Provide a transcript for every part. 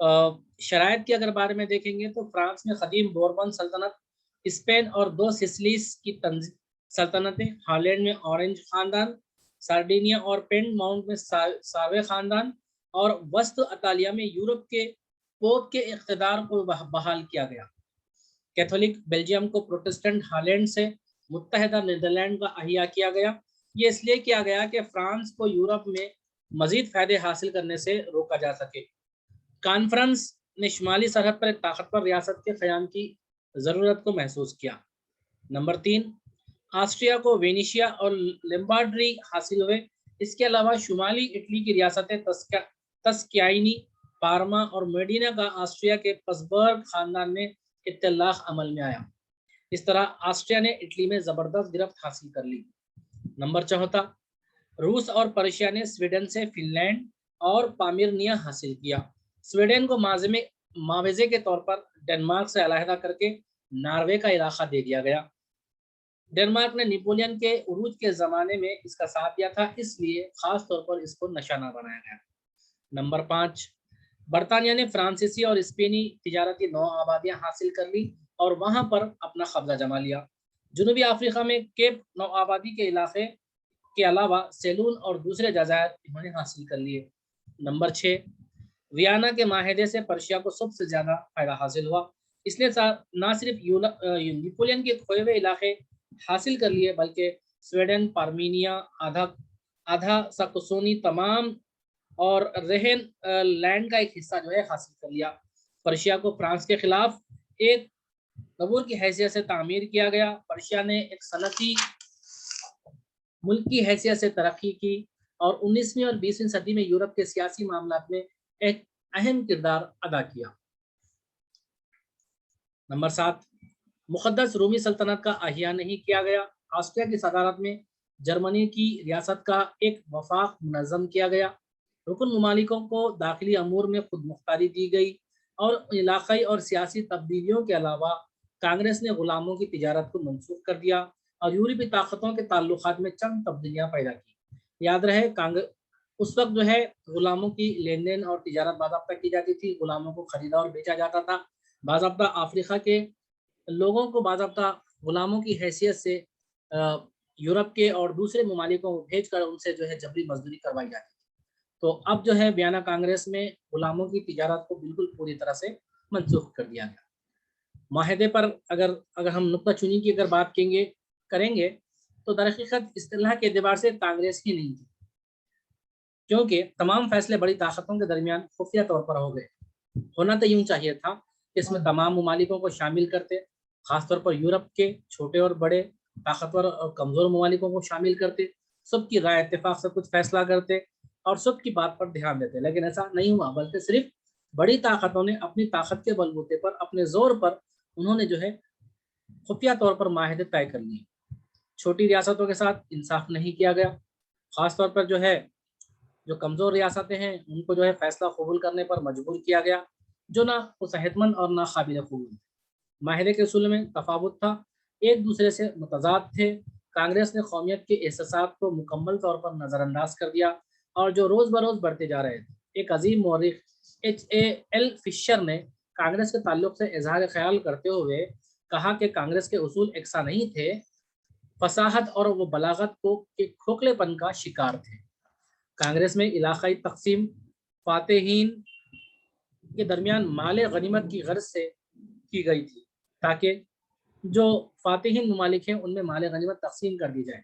شرائط کی اگر بارے میں دیکھیں گے تو فرانس میں قدیم بوربن سلطنت، اسپین اور 2 سسلیز کی سلطنتیں، ہالینڈ میں اورنج خاندان، سارڈینیا اور پینٹ ماؤنٹ میں ساوے خاندان، اور وسط اطالیہ میں یورپ کے پوپ کے اقتدار کو بحال کیا گیا۔ کیتھولک بیلجیم کو پروٹسٹنٹ ہالینڈ سے متحدہ نیدرلینڈ کا احیا کیا گیا۔ یہ اس لیے کیا گیا کہ فرانس کو یورپ میں مزید فائدے حاصل کرنے سے روکا جا سکے۔ کانفرنس نے شمالی سرحد پر ایک طاقتور ریاست کے قیام کی ضرورت کو محسوس کیا۔ نمبر 3، آسٹریا کو وینیشیا اور لمبارڈری حاصل ہوئے۔ اس کے علاوہ شمالی اٹلی کی ریاستیں تسکیائنی، پارما اور میڈینا کا آسٹریا کے پسبرگ خاندان میں اطلاق عمل میں آیا۔ اس طرح آسٹریا نے اٹلی میں زبردست گرفت حاصل کر لی۔ نمبر 4، روس اور پرشیا نے سویڈن سے فن لینڈ اور پامرینیا حاصل کیا۔ سویڈن کو معاوضے کے طور پر ڈنمارک سے علیحدہ کر کے ناروے کا علاقہ دے دیا گیا۔ ڈنمارک نے نیپولین کے عروج کے زمانے میں اس کا ساتھ دیا تھا، اس لیے خاص طور پر اس کو نشانہ بنایا گیا۔ نمبر 5، برطانیہ نے فرانسیسی اور اسپینی تجارتی نو آبادیاں حاصل کر لی اور وہاں پر اپنا قبضہ جما لیا۔ جنوبی افریقہ میں کیپ نو آبادی کے علاقے کے علاوہ سیلون اور دوسرے جزائر انہوں نے حاصل کر لیے۔ نمبر 6، ویانا کے معاہدے سے پرشیا کو سب سے زیادہ فائدہ حاصل ہوا۔ اس نے نہ صرف نیپولین کے کھوئے ہوئے علاقے حاصل کر لیے بلکہ سویڈن، پارمینیا، آدھا ساکسونی تمام اور رہن لینڈ کا ایک حصہ جو ہے حاصل کر لیا۔ پرشیا کو فرانس کے خلاف ایک عبور کی حیثیت سے تعمیر کیا گیا۔ پرشیا نے ایک صنعتی ملک کی حیثیت سے ترقی کی اور 19ویں اور 20ویں صدی میں یورپ کے سیاسی معاملات میں ایک اہم کردار ادا کیا۔ نمبر 7، مقدس رومی سلطنت کا احیا نہیں کیا گیا۔ آسٹریا کی صدارت میں جرمنی کی ریاست کا ایک وفاق منظم کیا گیا۔ رکن ممالکوں کو داخلی امور میں خود مختاری دی گئی اور علاقائی اور سیاسی تبدیلیوں کے علاوہ کانگریس نے غلاموں کی تجارت کو منسوخ کر دیا اور یورپی طاقتوں کے تعلقات میں چند تبدیلیاں پیدا کی۔ یاد رہے اس وقت جو ہے غلاموں کی لین دین اور تجارت باضابطہ کی جاتی تھی، غلاموں کو خریدا اور بیچا جاتا تھا۔ باضابطہ افریقہ کے لوگوں کو باضابطہ غلاموں کی حیثیت سے یورپ کے اور دوسرے ممالکوں کو بھیج کر ان سے جو ہے جبری مزدوری کروائی جاتی تھی۔ تو اب جو ہے ویانا کانگریس میں غلاموں کی تجارت کو بالکل پوری طرح سے منسوخ کر دیا گیا۔ معاہدے پر اگر ہم نقطہ چینی کی اگر بات کریں گے تو در حقیقت اصطلاح کے اعتبار سے کانگریس ہی نہیں تھی، کیونکہ تمام فیصلے بڑی طاقتوں کے درمیان خفیہ طور پر ہو گئے۔ ہونا تو یوں چاہیے تھا کہ اس میں تمام ممالکوں کو شامل کرتے، خاص طور پر یورپ کے چھوٹے اور بڑے طاقتور اور کمزور ممالکوں کو شامل کرتے، سب کی رائے اتفاق سے کچھ فیصلہ کرتے اور سب کی بات پر دھیان دیتے، لیکن ایسا نہیں ہوا، بلکہ صرف بڑی طاقتوں نے اپنی طاقت کے بلبوتے پر، اپنے زور پر انہوں نے جو ہے خفیہ طور پر معاہدے طے کر لیے۔ چھوٹی ریاستوں کے ساتھ انصاف نہیں کیا گیا، خاص طور پر جو کمزور ریاستیں ہیں ان کو جو ہے فیصلہ قبول کرنے پر مجبور کیا گیا، جو نہ صحت مند اور نہ قابل قبول۔ معاہدے کے اصول میں تفاوت تھا، ایک دوسرے سے متضاد تھے۔ کانگریس نے قومیت کے احساسات کو مکمل طور پر نظر انداز کر دیا اور جو روز بروز بڑھتے جا رہے تھے۔ ایک عظیم مورخ H.A.L. فشر نے کانگریس کے تعلق سے اظہار خیال کرتے ہوئے کہا کہ کانگریس کے اصول یکساں نہیں تھے، فصاحت اور وہ بلاغت کے کھوکھلے پن کا شکار تھے۔ کانگریس میں علاقائی تقسیم فاتحین کے درمیان مال غنیمت کی غرض سے کی گئی تھی تاکہ جو فاتحین ممالک ہیں ان میں مال غنیمت تقسیم کر دی جائے۔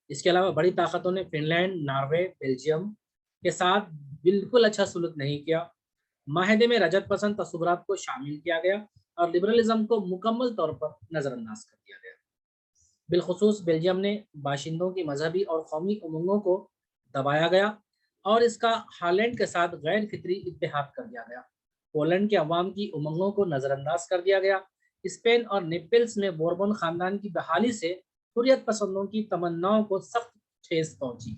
اس کے علاوہ بڑی طاقتوں نے فن لینڈ، ناروے، بیلجیم کے ساتھ بالکل اچھا سلوک نہیں کیا۔ معاہدے میں رجت پسند تصورات کو شامل کیا گیا اور لبرلزم کو مکمل طور پر نظر انداز کر دیا گیا۔ بالخصوص بیلجیم نے باشندوں کی مذہبی اور قومی امنگوں کو دبایا گیا اور اس کا ہالینڈ کے ساتھ غیر فطری اتحاد کر دیا گیا۔ پولینڈ کے عوام کی امنگوں کو نظر انداز کر دیا گیا۔ اسپین اور نیپلز میں بوربن خاندان کی بحالی سے حریت پسندوں کی تمناؤں کو سخت ٹھیس پہنچی۔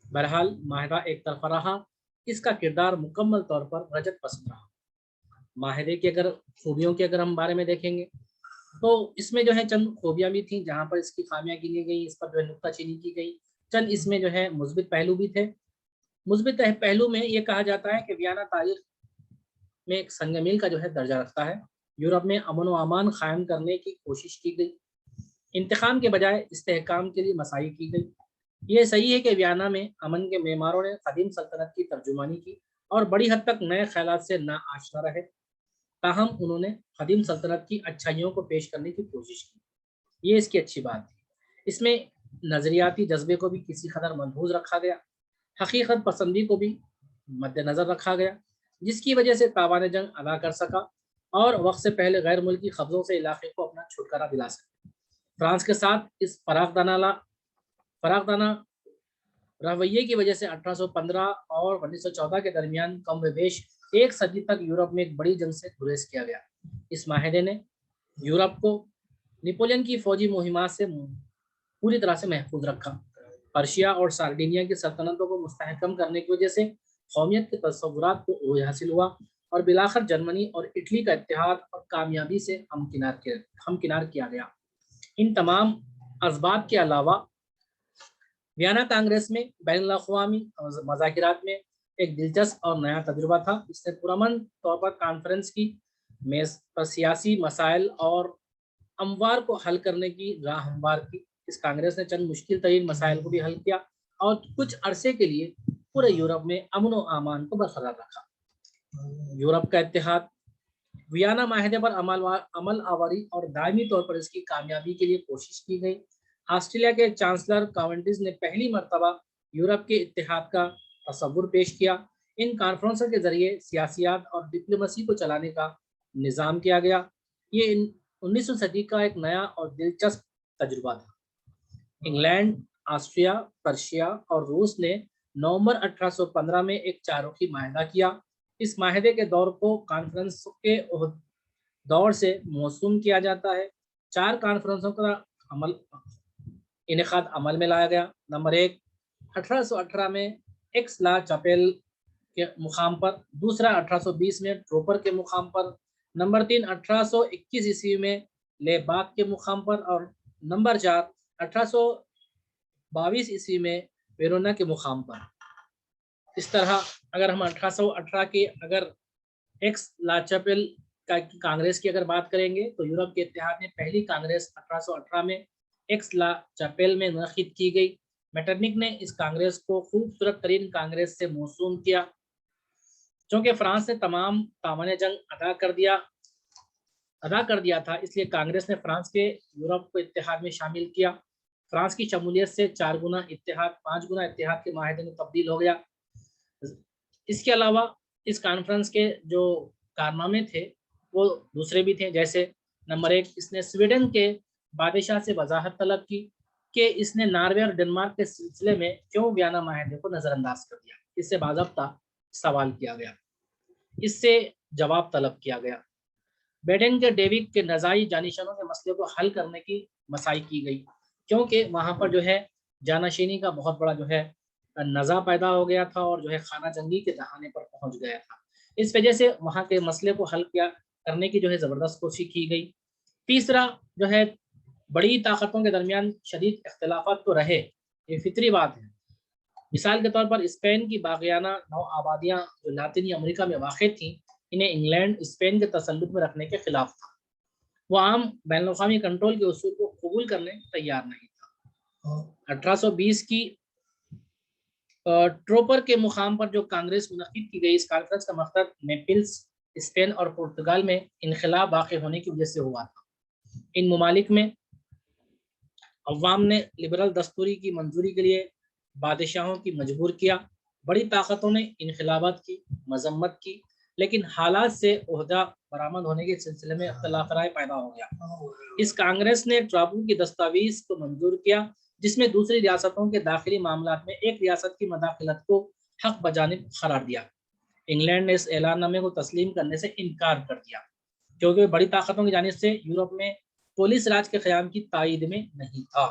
بہرحال معاہدہ ایک طرفہ رہا، اس کا کردار مکمل طور پر رجت پسند رہا۔ معاہدے کی اگر خوبیوں کے اگر ہم بارے میں دیکھیں گے تو اس میں جو ہے چند خوبیاں بھی تھیں جہاں پر اس کی خامیاں گنی گئی، اس پر جو ہے نکتہ چینی کی گئی۔ چند اس میں جو ہے مثبت پہلو بھی تھے۔ مثبت پہلو میں یہ کہا جاتا ہے کہ ویانا تاریخ میں ایک سنگ میل کا جو ہے درجہ رکھتا ہے۔ یورپ میں امن و امان قائم کرنے کی کوشش کی گئی، انتقام کے بجائے استحکام کے لیے مساعی کی گئی۔ یہ صحیح ہے کہ ویانا میں امن کے معماروں نے قدیم سلطنت کی ترجمانی کی اور بڑی حد تک نئے خیالات سے ناآشنا رہے، تاہم انہوں نے قدیم سلطنت کی اچھائیوں کو پیش کرنے کی کوشش کی۔ یہ اس کی اچھی بات ہے۔ اس میں نظریاتی جذبے کو بھی کسی قدر ملحوظ رکھا گیا، حقیقت پسندی کو بھی مد نظر رکھا گیا، جس کی وجہ سے تاوان جنگ ادا کر سکا اور وقت سے پہلے غیر ملکی قبضوں سے علاقے کو اپنا چھٹکارا دلا سکا۔ فرانس کے ساتھ اس فراغ دانہ رویے کی وجہ سے 1815 اور 1914 کے درمیان کم و بیش ایک صدی تک یورپ میں ایک بڑی جنگ سے گریز کیا گیا۔ اس معاہدے نے یورپ کو نیپولین کی فوجی مہمات سے پوری طرح سے محفوظ رکھا۔ پرشیا اور سارڈینیا کی سلطنتوں کو مستحکم کرنے کی وجہ سے قومیت کے تصورات کو عروج حاصل ہوا اور بالآخر جرمنی اور اٹلی کا اتحاد اور کامیابی سے ہمکنار کیا گیا۔ ان تمام اسباب کے علاوہ ویانا کانگریس میں بین الاقوامی مذاکرات میں ایک دلچسپ اور نیا تجربہ تھا۔ اس نے پرامن طور پر کانفرنس کی میز پر سیاسی مسائل اور اموار کو حل کرنے کی راہ ہموار کی۔ اس کانگریس نے چند مشکل ترین مسائل کو بھی حل کیا اور کچھ عرصے کے لیے پورے یورپ میں امن و امان کو برقرار رکھا۔ یورپ کا اتحاد، ویانا معاہدے پر عمل آوری اور دائمی طور پر اس کی کامیابی کے لیے کوشش کی گئی۔ آسٹریلیا کے چانسلر کاونڈز نے پہلی مرتبہ یورپ کے اتحاد کا تصور پیش کیا۔ ان کانفرنسوں کے ذریعے سیاسیات اور ڈپلومیسی کو چلانے کا نظام کیا گیا۔ یہ 19ویں صدی کا ایک نیا اور دلچسپ تجربہ تھا۔ انگلینڈ، آسٹریا، پرشیا اور روس نے نومبر 1815 میں ایک چارخی معاہدہ کیا۔ اس معاہدے کے دور کو کانفرنس کے دور سے موسوم کیا جاتا ہے۔ 4 کانفرنسوں کا انعقاد عمل میں لایا گیا۔ نمبر 1، 1818 میں ایکس لا چاپیل کے مقام پر، دوسرا 1820 میں ٹروپر کے مقام پر، نمبر 3 1821 عیسوی میں لے باک کے مقام پر، اور نمبر 4 1822 عیسوی میں ویرونا کے مقام پر۔ اس طرح اگر ہم 1818 کی اگر ایکس لا چاپیل کانگریس کی اگر بات کریں گے تو یورپ کے اتحاد میں پہلی کانگریس 1818 میں ایکس لا چاپیل میں منعقد کی گئی۔ میٹرنک نے اس کانگریس کو خوبصورت ترین کانگریس سے موسوم کیا۔ چونکہ فرانس نے تمام تاوان جنگ ادا کر دیا تھا، اس لیے کانگریس نے فرانس کے یورپ کو اتحاد میں شامل کیا۔ فرانس کی شمولیت سے 4 گنا اتحاد 5 گنا اتحاد کے معاہدے میں تبدیل ہو گیا۔ اس کے علاوہ اس کانفرنس کے جو کارنامے تھے وہ دوسرے بھی تھے، جیسے نمبر 1، اس نے سویڈن کے بادشاہ سے وضاحت طلب کی کہ اس نے ناروے اور ڈنمارک کے سلسلے میں کیوں ویانا معاہدے کو نظر انداز کر دیا۔ اس سے باضابطہ سوال کیا گیا، اس سے جواب طلب کیا گیا۔ بیڈن کے ڈیوک کے نزاعی جانشینوں کے مسئلے کو حل کرنے کی مساعی کی گئی، کیونکہ وہاں پر جو ہے جانشینی کا بہت بڑا جو ہے نزاع پیدا ہو گیا تھا اور جو ہے خانہ جنگی کے دہانے پر پہنچ گیا تھا۔ اس وجہ سے وہاں کے مسئلے کو حل کرنے کی جو ہے زبردست کوشش کی گئی۔ تیسرا جو ہے بڑی طاقتوں کے درمیان شدید اختلافات تو رہے، یہ فطری بات ہے۔ مثال کے طور پر اسپین کی باغیانہ نو آبادیاں جو لاطینی امریکہ میں واقع تھیں، انہیں انگلینڈ اسپین کے تسلط میں رکھنے کے خلاف تھا۔ وہ عام بین الاقوامی کنٹرول کے اصول کو قبول کرنے تیار نہیں تھا۔ 1820 کی ٹروپر کے مقام پر جو کانگریس منعقد کی گئی، اس کانفرنس کا مقصد نیپلز، اسپین اور پرتگال میں انقلاب واقع ہونے کی وجہ سے ہوا تھا۔ ان ممالک میں عوام نے لبرل دستوری کی منظوری کے لیے بادشاہوں کی مجبور کیا۔ بڑی طاقتوں نے انقلابات کی مذمت کی، لیکن حالات سے عہدہ برآمد ہونے کے سلسلے میں اختلاف رائے پیدا ہو گیا۔ اس کانگریس نے ٹراپو کی دستاویز کو منظور کیا، جس میں دوسری ریاستوں کے داخلی معاملات میں ایک ریاست کی مداخلت کو حق بجانب قرار دیا۔ انگلینڈ نے اس اعلان نامے کو تسلیم کرنے سے انکار کر دیا، کیونکہ بڑی طاقتوں کی جانب سے یورپ میں پولیس راج کے قیام کی تائید میں نہیں تھا۔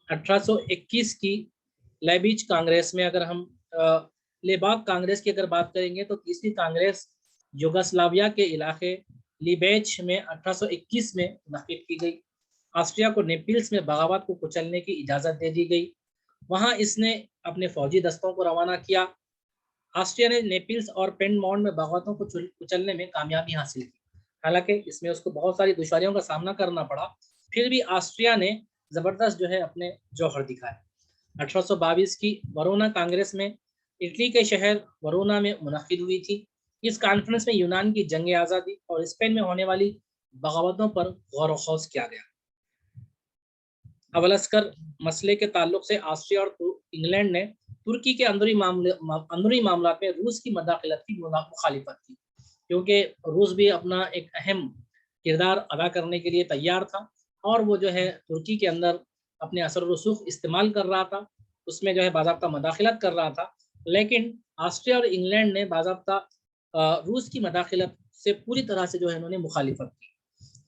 1821 کی لیبیج کانگریس میں اگر ہم لیباک کانگریس کی اگر بات کریں گے تو تیسری کانگریس یوگاسلاویا کے علاقے لیبیج میں 1821 میں منعقد کی گئی۔ آسٹریا کو نیپلز میں بغاوت کو کچلنے کی اجازت دے دی گئی، وہاں اس نے اپنے فوجی دستوں کو روانہ کیا۔ آسٹریا نے نیپلس اور پینڈمونٹ میں بغاوتوں کو کچلنے میں کامیابی حاصل کی، حالانکہ اس میں اس کو بہت ساری دشواریوں کا سامنا کرنا پڑا، پھر بھی آسٹریا نے زبردست جو ہے اپنے جوہر دکھائے۔ 1822 کی ورونا کانگریس میں اٹلی کے شہر ورونا میں منعقد ہوئی تھی۔ اس کانفرنس میں یونان کی جنگ آزادی اور اسپین میں ہونے والی بغاوتوں پر غور و خوض کیا گیا۔ اولسکر مسئلے کے تعلق سے آسٹریا اور انگلینڈ نے ترکی کے اندرونی معاملات میں روس کی مداخلت کی مخالفت کی، کیونکہ روس بھی اپنا ایک اہم کردار ادا کرنے کے لیے تیار تھا، اور وہ جو ہے ترکی کے اندر اپنے اثر و رسوخ استعمال کر رہا تھا، اس میں جو ہے باضابطہ مداخلت کر رہا تھا، لیکن آسٹریا اور انگلینڈ نے باضابطہ روس کی مداخلت سے پوری طرح سے جو ہے انہوں نے مخالفت کی۔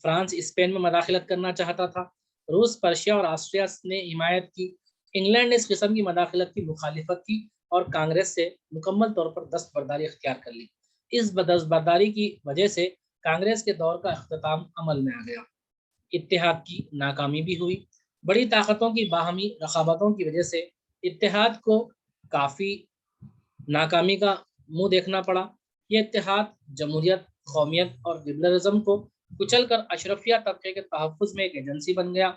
فرانس اسپین میں مداخلت کرنا چاہتا تھا، روس پرشیا اور آسٹریا نے حمایت کی، انگلینڈ نے اس قسم کی مداخلت کی مخالفت کی اور کانگریس سے مکمل طور پر دستبرداری اختیار کر لی۔ اس دستبرداری کی وجہ سے کانگریس کے دور کا اختتام عمل میں آ گیا۔ اتحاد کی ناکامی بھی ہوئی، بڑی طاقتوں کی باہمی رقابتوں کی وجہ سے اتحاد کو کافی ناکامی کا منہ دیکھنا پڑا۔ یہ اتحاد جمہوریت، قومیت اور لبرلزم کو کچل کر اشرفیہ طبقے کے تحفظ میں ایک ایجنسی بن گیا۔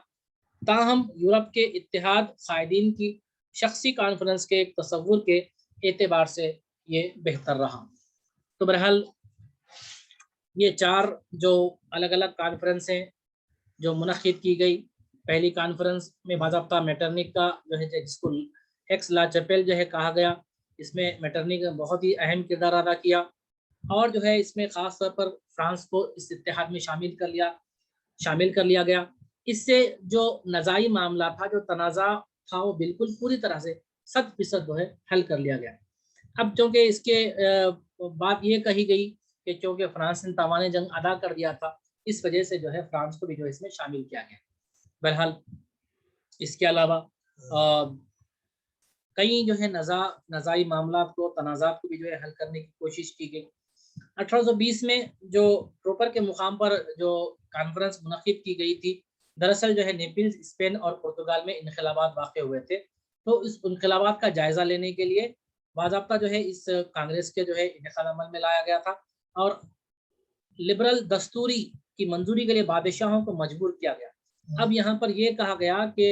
تاہم یورپ کے اتحاد قائدین کی شخصی کانفرنس کے ایک تصور کے اعتبار سے یہ بہتر رہا۔ تو بہرحال یہ 4 جو الگ الگ کانفرنس ہیں جو منعقد کی گئی، پہلی کانفرنس میں باضابطہ میٹرنک کا جو ہے جس کو ایکس لا چپیل جو ہے کہا گیا، اس میں میٹرنک نے بہت ہی اہم کردار ادا کیا، اور جو ہے اس میں خاص طور پر فرانس کو اس اتحاد میں شامل کر لیا گیا۔ اس سے جو نزاعی معاملہ تھا، جو تنازع تھا، وہ بالکل پوری طرح سے 100% جو ہے حل کر لیا گیا۔ اب چونکہ اس کے بات یہ کہی گئی کہ چونکہ فرانس نے تاوان جنگ ادا کر دیا تھا، اس وجہ سے جو ہے فرانس کو بھی جو اس میں شامل کیا گیا۔ بہرحال اس کے علاوہ کئی جو ہے نزاعی معاملات کو، تنازعات کو بھی جو ہے حل کرنے کی کوشش کی گئی۔ 1820 میں جو ٹروپر کے مقام پر جو کانفرنس منعقد کی گئی تھی، دراصل جو ہے نیپلز، اسپین اور پرتگال میں انقلابات واقع ہوئے تھے، تو اس انقلابات کا جائزہ لینے کے لیے باضابطہ جو ہے اس کانگریس کے جو ہے انعقاد عمل میں لایا گیا تھا، اور لبرل دستوری کی منظوری کے لیے بادشاہوں کو مجبور کیا گیا۔ اب یہاں پر یہ کہا گیا کہ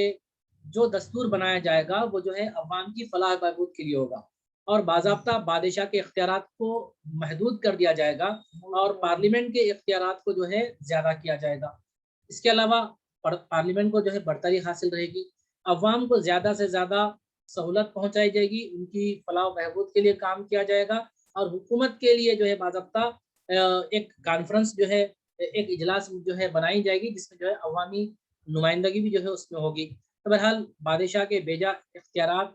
جو دستور بنایا جائے گا وہ جو ہے عوام کی فلاح و بہبود کے لیے ہوگا، اور باضابطہ بادشاہ کے اختیارات کو محدود کر دیا جائے گا، اور پارلیمنٹ کے اختیارات کو جو ہے زیادہ کیا جائے گا۔ اس کے علاوہ پارلیمنٹ کو جو ہے برتری حاصل رہے گی، عوام کو زیادہ سے زیادہ سہولت پہنچائی جائے گی، ان کی فلاح و بہبود کے لیے کام کیا جائے گا، اور حکومت کے لیے جو ہے باضابطہ ایک کانفرنس جو ہے، ایک اجلاس جو ہے بنائی جائے گی، جس میں جو ہے عوامی نمائندگی بھی جو ہے اس میں ہوگی۔ تو بہرحال بادشاہ کے بیجا اختیارات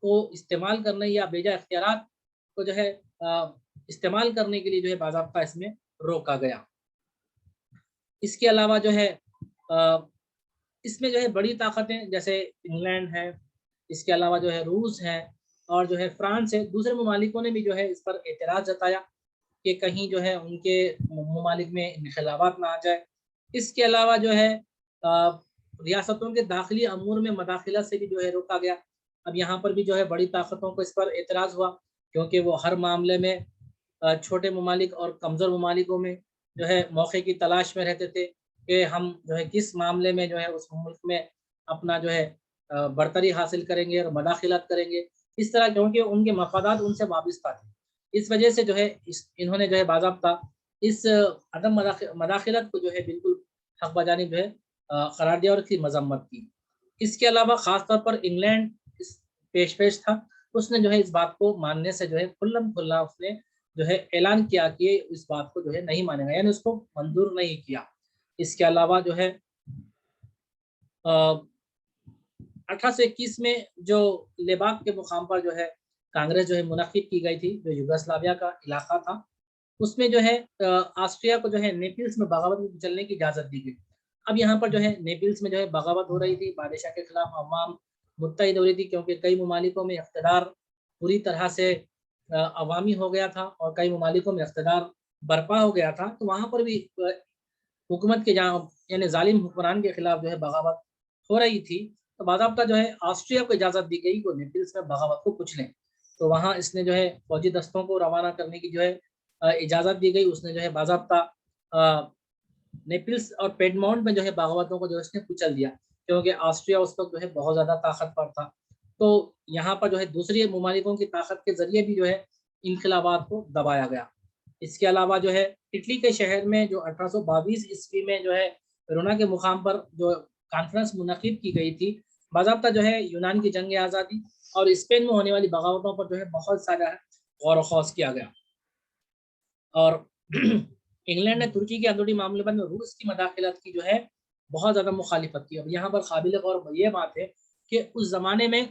کو استعمال کرنے، یا بیجا اختیارات کو جو ہے استعمال کرنے کے لیے جو ہے باضابطہ اس میں روکا گیا۔ اس کے علاوہ جو ہے اس میں جو ہے بڑی طاقتیں جیسے انگلینڈ ہے، اس کے علاوہ جو ہے روس ہے، اور جو ہے فرانس ہے، دوسرے ممالکوں نے بھی جو ہے اس پر اعتراض جتایا کہ کہیں جو ہے ان کے ممالک میں انقلابات نہ آ جائے۔ اس کے علاوہ جو ہے ریاستوں کے داخلی امور میں مداخلت سے بھی جو ہے روکا گیا۔ اب یہاں پر بھی جو ہے بڑی طاقتوں کو اس پر اعتراض ہوا، کیونکہ وہ ہر معاملے میں چھوٹے ممالک اور کمزور ممالکوں میں جو ہے موقع کی تلاش میں رہتے تھے کہ ہم جو ہے کس معاملے میں جو ہے اس ملک میں اپنا جو ہے برتری حاصل کریں گے اور مداخلت کریں گے، اس طرح، کیونکہ ان کے مفادات ان سے وابستہ تھے۔ اس وجہ سے جو ہے انہوں نے جو ہے باضابطہ اس عدم مداخلت کو جو ہے بالکل حق بجانب جو ہے قرار دیا اور اس کی مذمت کی۔ اس کے علاوہ خاص طور پر انگلینڈ پیش تھا، اس نے جو ہے اس بات کو ماننے سے جو ہے کھلم کھلا اس نے جو ہے اعلان کیا کہ اس بات کو جو ہے نہیں مانے گا، یعنی اس کو منظور نہیں کیا۔ اس کے علاوہ جو ہے 1821 میں جو لیباک کے مقام پر جو ہے کانگریس جو ہے منعقد کی گئی تھی، جو یوگوسلاویا کا علاقہ تھا، اس میں جو ہے آسٹریا کو جو ہے نیپلز میں بغاوت میں چلنے کی اجازت دی گئی۔ اب یہاں پر جو ہے نیپلز میں جو ہے بغاوت ہو رہی تھی، بادشاہ کے خلاف عوام متحد ہو رہی تھی، کیونکہ کئی ممالکوں میں اقتدار پوری طرح سے عوامی ہو گیا تھا، اور کئی ممالکوں میں اقتدار برپا ہو گیا تھا، تو وہاں پر بھی حکومت کے یعنی ظالم حکمران کے خلاف جو ہے بغاوت ہو رہی تھی، تو باضابطہ جو ہے آسٹریا کو اجازت دی گئی کہ نیپلز میں بغاوت کو کچلیں۔ تو وہاں اس نے جو ہے فوجی دستوں کو روانہ کرنے کی جو ہے اجازت دی گئی. اس نے جو ہے باضابطہ نیپلس اور پیڈمونٹ میں جو ہے بغاوتوں کو جو ہے اس نے کچل دیا، کیونکہ آسٹریا اس وقت جو ہے بہت زیادہ طاقتور تھا. تو یہاں پر جو ہے دوسری ممالکوں کی طاقت کے ذریعے بھی جو ہے انقلابات کو دبایا گیا. اس کے علاوہ جو ہے اٹلی کے شہر میں جو 1822 عیسوی میں جو ہے ویرونا کے مقام پر جو کانفرنس منعقد کی گئی تھی، باضابطہ جو ہے یونان کی جنگ آزادی اور اسپین میں ہونے والی بغاوتوں پر جو ہے بہت سارا غور و خوض کیا گیا. اور انگلینڈ نے ترکی کے اندرونی معاملے میں روس کی مداخلت کی جو ہے بہت زیادہ مخالفت کی. اب یہاں پر قابل غور یہ بات ہے کہ اس زمانے میں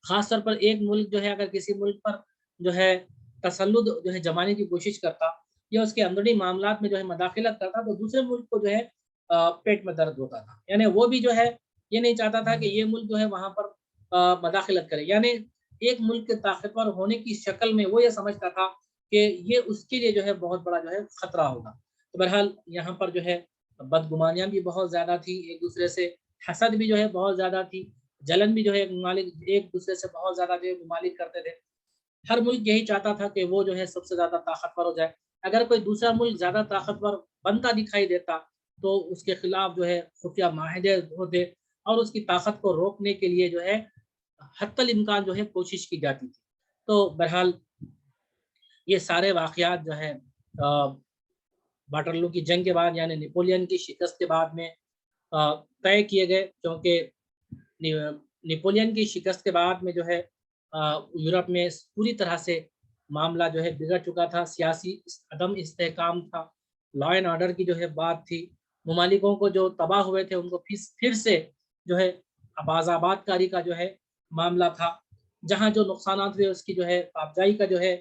خاص طور پر ایک ملک جو ہے اگر کسی ملک پر جو ہے تسلط جو ہے جمانے کی کوشش کرتا یا اس کے اندرونی معاملات میں جو ہے مداخلت کرتا تو دوسرے ملک کو جو ہے پیٹ میں درد ہوتا تھا. یعنی وہ بھی جو ہے یہ نہیں چاہتا تھا کہ یہ ملک جو ہے وہاں پر مداخلت کرے. یعنی ایک ملک کے طاقتور ہونے کی شکل میں وہ یہ سمجھتا تھا کہ یہ اس کے لیے جو ہے بہت بڑا جو ہے خطرہ ہوگا. تو بہرحال یہاں پر جو ہے بدگمانیاں بھی بہت زیادہ تھی ایک دوسرے سے، حسد بھی جو ہے بہت زیادہ تھی، جلن بھی جو ہے ممالک ایک دوسرے سے بہت زیادہ جو ہے ممالک کرتے تھے. ہر ملک یہی چاہتا تھا کہ وہ جو ہے سب سے زیادہ طاقتور ہو جائے. اگر کوئی دوسرا ملک زیادہ طاقتور بنتا دکھائی دیتا تو اس کے خلاف جو ہے خفیہ معاہدے ہوتے اور اس کی طاقت کو روکنے کے لیے جو ہے حتی الامکان جو ہے کوشش کی جاتی تھی. تو بہرحال یہ سارے واقعات جو ہے واٹرلو کی جنگ کے بعد یعنی نیپولین کی شکست کے بعد میں طے کیے گئے، کیونکہ نیپولین کی شکست کے بعد میں جو ہے یورپ میں پوری طرح سے معاملہ جو ہے بگڑ چکا تھا. سیاسی عدم استحکام تھا، لا اینڈ آرڈر کی جو ہے بات تھی. ممالکوں کو جو تباہ ہوئے تھے ان کو پھر سے جو ہے آباد کاری کا جو ہے معاملہ تھا. جہاں جو نقصانات ہوئے اس کی جو ہے افزائی کا جو ہے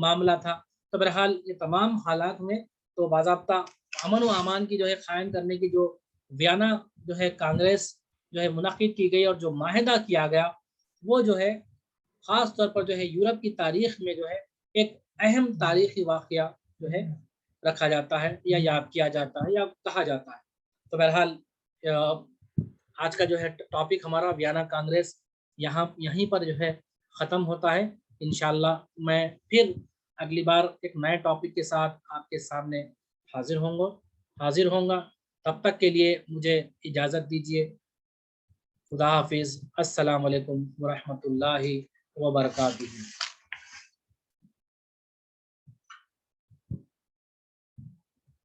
معاملہ تھا. تو بہرحال یہ تمام حالات میں تو باضابطہ امن و امان کی جو ہے قائم کرنے کی جو ویانا جو ہے کانگریس جو ہے منعقد کی گئی اور جو معاہدہ کیا گیا وہ جو ہے خاص طور پر جو ہے یورپ کی تاریخ میں جو ہے ایک اہم تاریخی واقعہ جو ہے رکھا جاتا ہے یا یاد کیا جاتا ہے یا کہا جاتا ہے. تو بہرحال آج کا جو ہے ٹاپک ہمارا ویانا کانگریس یہیں پر جو ہے ختم ہوتا ہے. انشاءاللہ میں پھر اگلی بار ایک نئے ٹاپک کے ساتھ آپ کے سامنے حاضر ہوں گا. تب تک کے لیے مجھے اجازت دیجیے. خدا حافظ. السلام علیکم ورحمۃ اللہ وبرکاتہ.